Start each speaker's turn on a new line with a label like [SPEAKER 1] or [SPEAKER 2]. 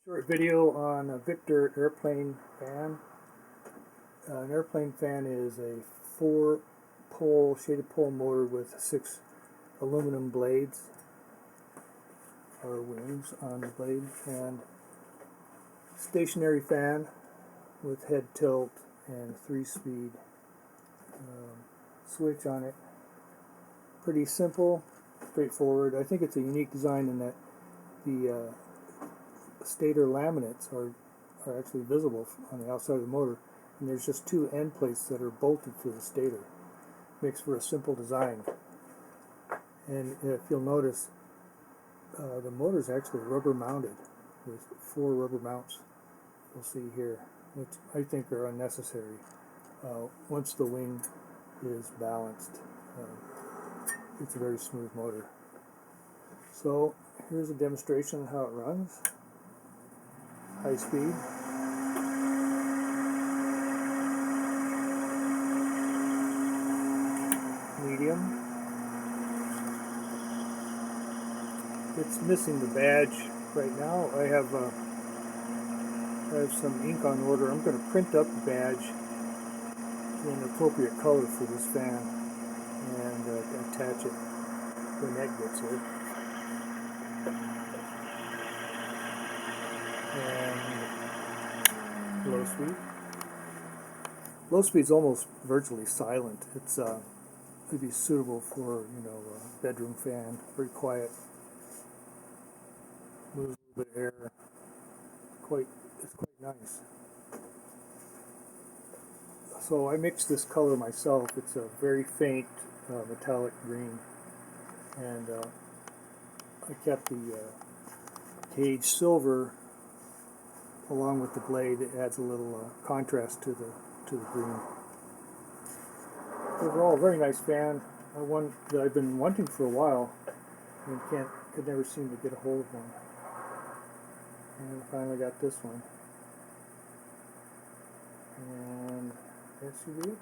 [SPEAKER 1] Short video on a Victor airplane fan. An airplane fan is a 4-pole shaded pole motor with 6 aluminum blades or wings on the blade, and stationary fan with head tilt and 3-speed switch on it. Pretty simple, straightforward. I think it's a unique design in that the stator laminates are actually visible on the outside of the motor, and there's just 2 end plates that are bolted to the stator. Makes for a simple design. And if you'll notice, the motor is actually rubber mounted with 4 rubber mounts you'll see here, which I think are unnecessary. Once the wing is balanced, it's a very smooth motor. So here's a demonstration of how it runs. High speed. Medium. It's missing the badge right now. I have some ink on order. I'm going to print up the badge in appropriate color for this fan and attach it when that gets here. And low speed. Low speed is almost virtually silent. It's would be suitable for a bedroom fan. Very quiet. Moves a little bit of air. It's quite nice. So I mixed this color myself. It's a very faint metallic green, and I kept the cage silver along with the blade. It adds a little contrast to the green. Overall, a very nice fan. One that I've been wanting for a while and could never seem to get a hold of one. And I finally got this one. And that should be it.